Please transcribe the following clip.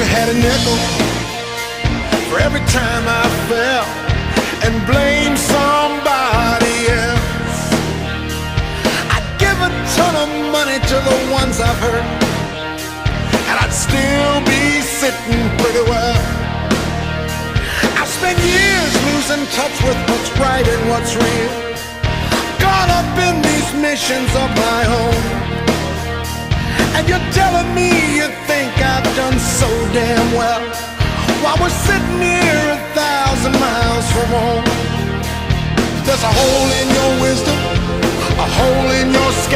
you had a nickel for every time I fell and blame somebody else. I'd give a ton of money to the ones I've hurt, and I'd still be sitting pretty well. I've spent years losing touch with what's right and what's real, caught up in these missions of my own. And you're telling me you think I've done so damn well, while we're sitting here 1,000 miles from home. There's a hole in your wisdom, a hole in your sky.